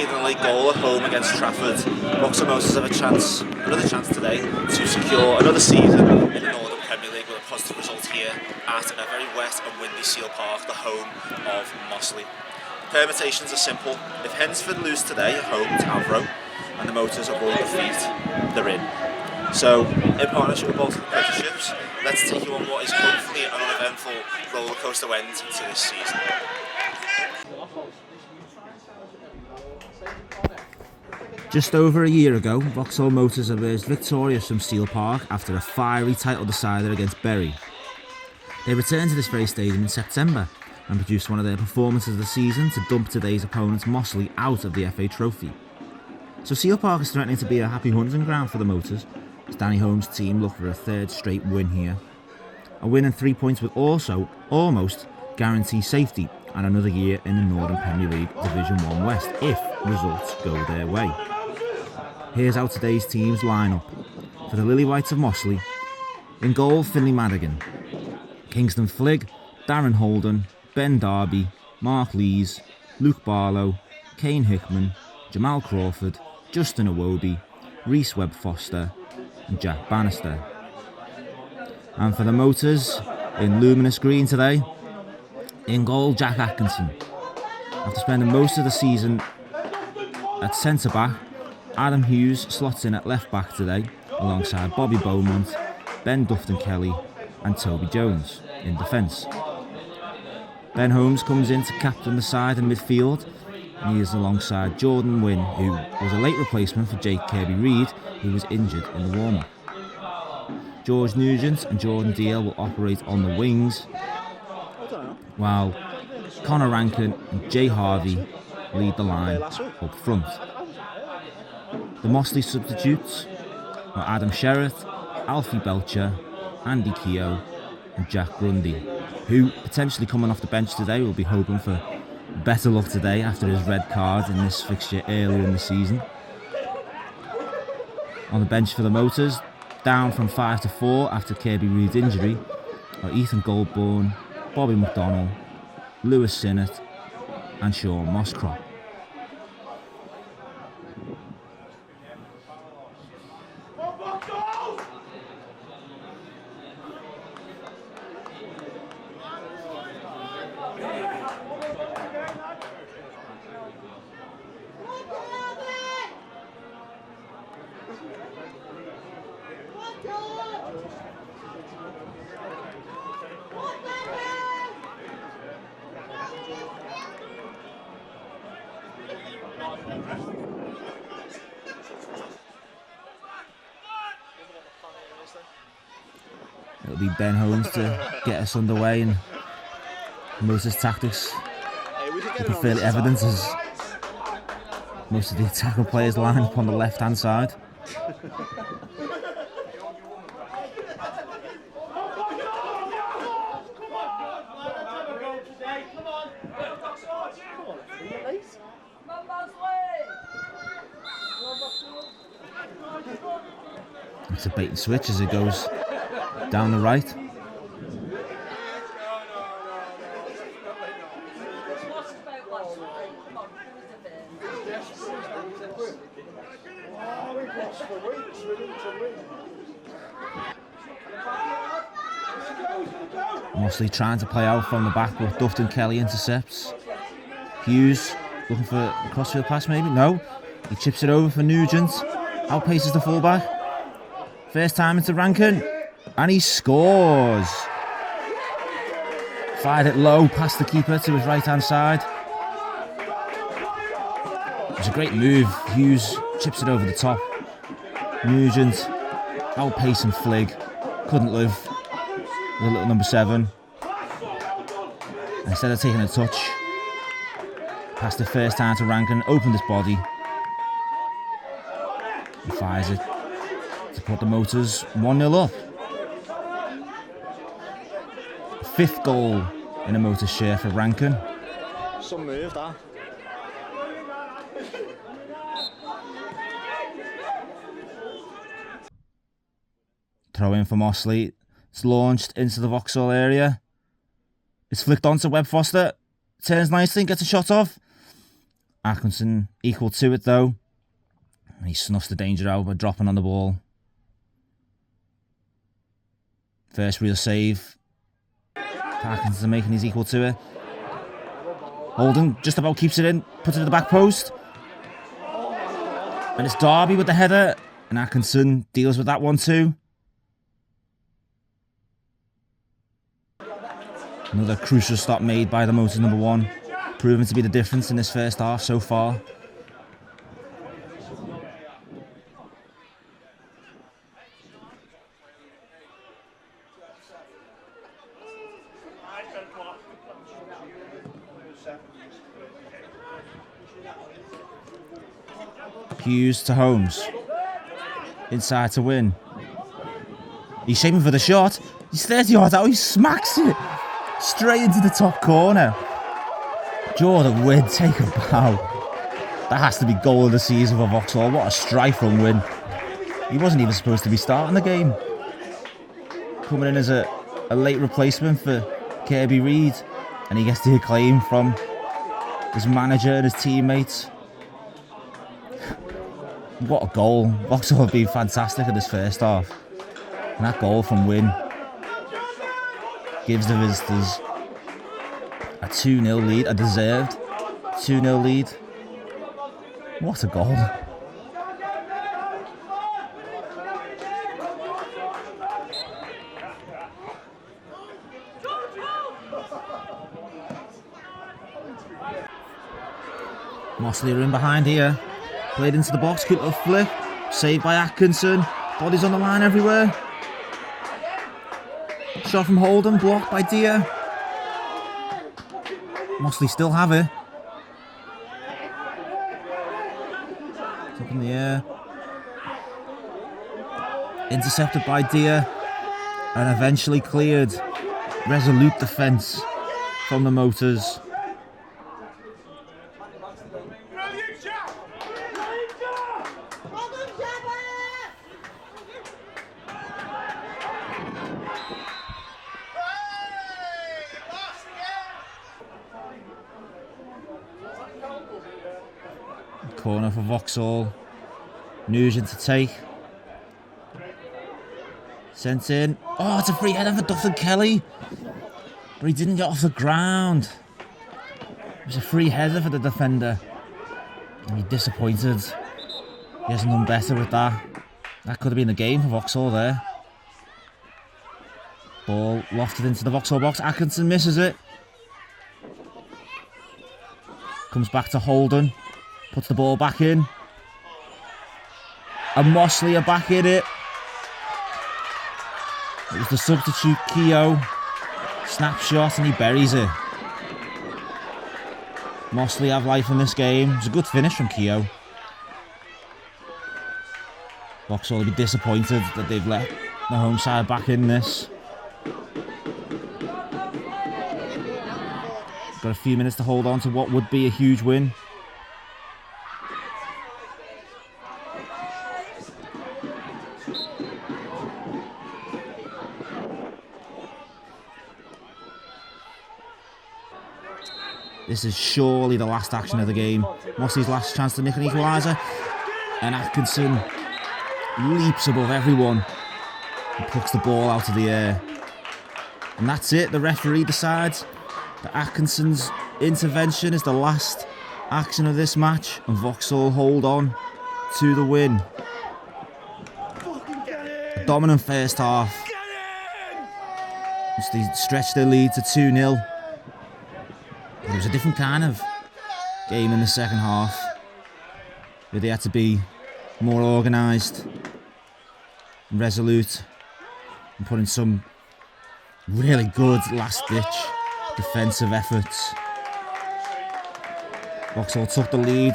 conceding a late goal at home against Trafford, Vauxhall Motors have another chance today to secure another season in the Northern Premier League with a positive result here at a very wet and windy Seal Park, the home of Mossley. The permutations are simple. If Hensford lose today at home to Avro and the Motors avoid defeat, they're in. So, in partnership with both of the apprenticeships, let's take you on what is hopefully an uneventful rollercoaster end to this season. Just over a year ago, Vauxhall Motors emerged victorious from Seal Park after a fiery title decider against Bury. They returned to this very stadium in September and produced one of their performances of the season to dump today's opponents Mossley out of the FA Trophy. So Seal Park is threatening to be a happy hunting ground for the Motors, as Danny Holmes' team look for a third straight win here. A win and 3 points would also almost guarantee safety and another year in the Northern Premier League Division 1 West if results go their way. Here's how today's teams line up. For the Lily Whites of Mossley, in goal Finlay Madigan, Kingston Fligg, Darren Holden, Ben Darby, Mark Lees, Luke Barlow, Kane Hickman, Jamal Crawford, Justin Iwobi, Reece Webb-Foster and Jack Bannister. And for the Motors, in luminous green today, in goal Jack Atkinson. After spending most of the season at centre-back, Adam Hughes slots in at left-back today, alongside Bobby Beaumont, Ben Dufton-Kelly and Toby Jones in defence. Ben Holmes comes in to captain the side in midfield, and he is alongside Jordan Wynn, who was a late replacement for Jake Kirby-Reid, who was injured in the warm-up. George Nugent and Jordan Deal will operate on the wings, while Connor Rankin and Jay Harvey lead the line up front. The Mossley substitutes are Adam Sherratt, Alfie Belcher, Andy Keogh and Jack Grundy, who, potentially coming off the bench today, will be hoping for better luck today after his red card in this fixture earlier in the season. On the bench for the Motors, down from 5 to 4 after Kirby-Reid's injury, are Ethan Goldborn, Bobby McDonnell, Lewis Sinnott and Sean Mosscrop. It'll be Ben Holmes to get us underway, and Motors' tactics will be fairly evident as most of the attacking players line up on the left hand side. It's a bait and switch as it goes down the right. Mossley trying to play out from the back, but Dufton-Kelly intercepts. Hughes looking for a crossfield pass maybe? No. He chips it over for Nugent. Outpaces the fullback. First time into Rankin. And he scores. Fired it low past the keeper to his right hand side. It's a great move. Hughes chips it over the top. Nugent outpacing Fligg. Couldn't live with a little number 7. Instead of taking a touch, passed it first time to Rankin, opened his body and fires it to put the Motors 1-0 up. 5th goal in a Motors share for Rankin. Some move that. Throw in for Mossley. It's launched into the Vauxhall area. It's flicked on to Webb-Foster. Turns nicely and gets a shot off. Atkinson equal to it though. He snuffs the danger out by dropping on the ball. First real save. Atkinson making his equal to it. Holden just about keeps it in, puts it to the back post. And it's Darby with the header. And Atkinson deals with that one too. Another crucial stop made by the Motors number 1. Proven to be the difference in this first half so far. Hughes to Holmes. Inside to Win. He's shaping for the shot. He's 30 yards out. He smacks it straight into the top corner. Jordan Wynn, take a bow. That has to be goal of the season for Vauxhall. What a strike from Wynn. He wasn't even supposed to be starting the game. Coming in as a late replacement for Kirby Reid. And he gets the acclaim from his manager and his teammates. What a goal. Vauxhall have been fantastic in this first half. And that goal from Wynn gives the visitors a 2-0 lead, a deserved 2-0 lead. What a goal. Mossley are in behind here. Played into the box, quick little flick. Saved by Atkinson. Bodies on the line everywhere. Shot from Holden, blocked by Dia. Mossley still have it. It's up in the air. Intercepted by Dia. And eventually cleared. Resolute defence from the Motors. Corner for Vauxhall. Nugent to take. Sent in. Oh, it's a free header for Dutton Kelly. But he didn't get off the ground. It was a free header for the defender. And he's disappointed. He hasn't done better with that. That could have been the game for Vauxhall there. Ball lofted into the Vauxhall box. Atkinson misses it. Comes back to Holden. Puts the ball back in. And Mossley are back in it. It was the substitute Keogh. Snapshot and he buries it. Mossley have life in this game. It was a good finish from Keogh. Vauxhall will be disappointed that they've let the home side back in this. Got a few minutes to hold on to what would be a huge win. This is surely the last action of the game. Mossley's last chance to nick an equaliser. And Atkinson leaps above everyone and plucks the ball out of the air. And that's it. The referee decides that Atkinson's intervention is the last action of this match. And Vauxhall hold on to the win. A dominant first half. They stretched their lead to 2-0. It was a different kind of game in the second half, where they had to be more organised and resolute and put in some really good last-ditch defensive efforts. Vauxhall took the lead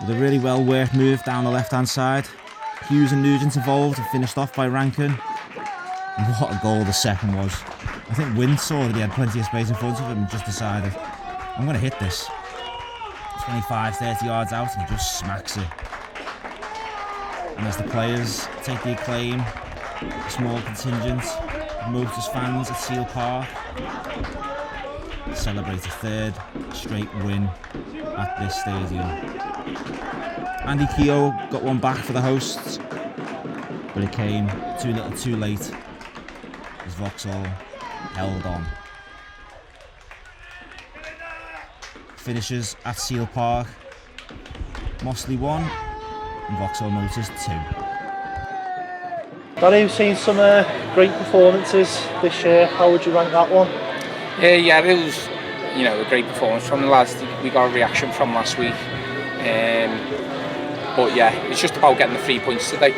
with a really well-worked move down the left-hand side. Hughes and Nugent involved and finished off by Rankin. And what a goal the second was. I think Wynn saw that he had plenty of space in front of him and just decided, I'm going to hit this. 25, 30 yards out and he just smacks it. And as the players take the acclaim, a small contingent of Motors fans at Seal Park celebrate a third straight win at this stadium. Andy Keogh got one back for the hosts, but it came too little too late as Vauxhall held on. Finishes at Seal Park, Mossley 1 and Vauxhall Motors 2. Danny, we've seen some great performances this year. How would you rank that one? Yeah, it was, a great performance from the lads. We got a reaction from last week, but yeah, it's just about getting the 3 points today,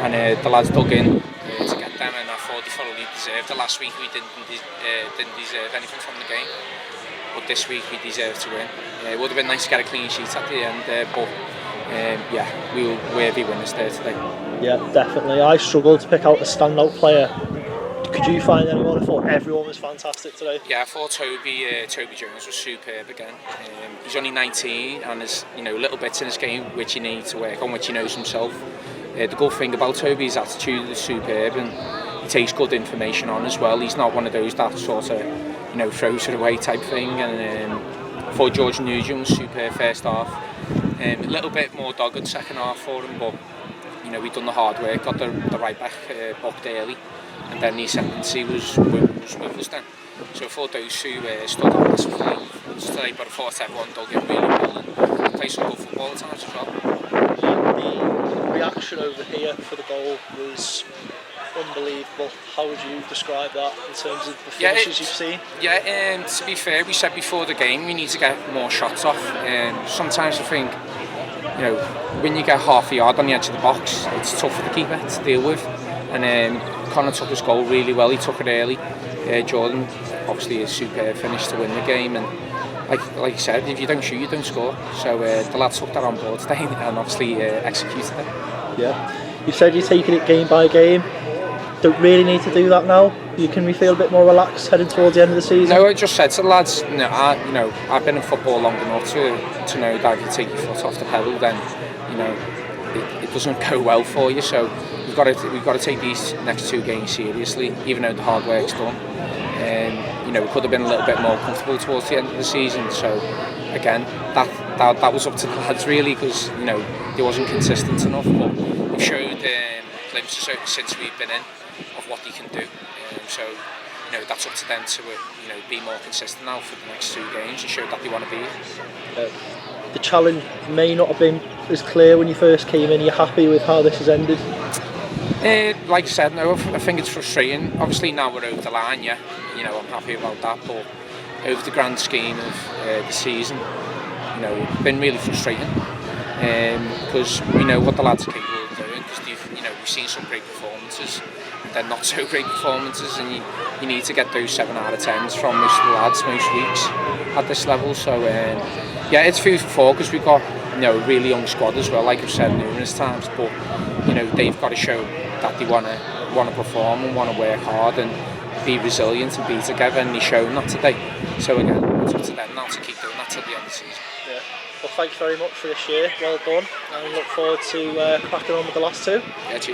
and the lads dug in to get them, and I thought they thoroughly deserved it. Last week we didn't deserve anything from the game, but this week we deserve to win. It would have been nice to get a clean sheet at the end, but yeah, we were worthy winners there today. Yeah, definitely. I struggled to pick out a standout player. Could you find anyone? I thought everyone was fantastic today. Yeah, I thought Toby Jones was superb again. He's only 19 and there's little bits in his game which he needs to work on, which he knows himself. The good thing about Toby, his attitude is superb and he takes good information on as well. He's not one of those that sort of throws it away type thing. And I thought George Nugent was superb first half. A little bit more dogged second half for him, but we'd done the hard work, got the right back booked early, and then the ascendancy was with us then. So I thought those two stood out massively today, but I thought everyone dug in really well and played some good football at times as well. The reaction over here for the goal was unbelievable. How would you describe that in terms of the finishes you've seen? Yeah, to be fair, we said before the game we need to get more shots off. Sometimes I think, when you get half a yard on the edge of the box, it's tough for the keeper to deal with. And Connor took his goal really well. He took it early. Jordan, obviously, a superb finish to win the game. And like you said, if you don't shoot, you don't score. So the lads took that on board today and obviously executed it. Yeah. You said you're taking it game by game. Don't really need to do that now. Can we feel a bit more relaxed heading towards the end of the season? No, I just said to the lads, I've been in football long enough to know that if you take your foot off the pedal, then it doesn't go well for you. So we've got to take these next two games seriously, even though the hard work's done. We could have been a little bit more comfortable towards the end of the season. So again, that was up to the lads really, because they wasn't consistent enough. But we've showed glimpses since we've been in of what they can do. So that's up to them to be more consistent now for the next two games and show that they want to be here. The challenge may not have been as clear when you first came in. Are you happy with how this has ended? Like I said, no, I think it's frustrating. Obviously now we're over the line, yeah. I'm happy about that, but over the grand scheme of the season, it's been really frustrating. Because we know what the lads are capable of doing, because we've seen some great performances, then not so great performances, and you need to get those 7 out of 10s from most of the lads most weeks at this level. So yeah, it's food for thought, because we've got a really young squad as well, like I've said numerous times, but they've got to show that they want to perform and want to work hard and be resilient and be together, and they've shown that today. So again, it's up to them now to keep doing that till the end of the season. Yeah. Well, thank you very much for this year. Well done, and look forward to cracking on with the last two. Yeah, cheers.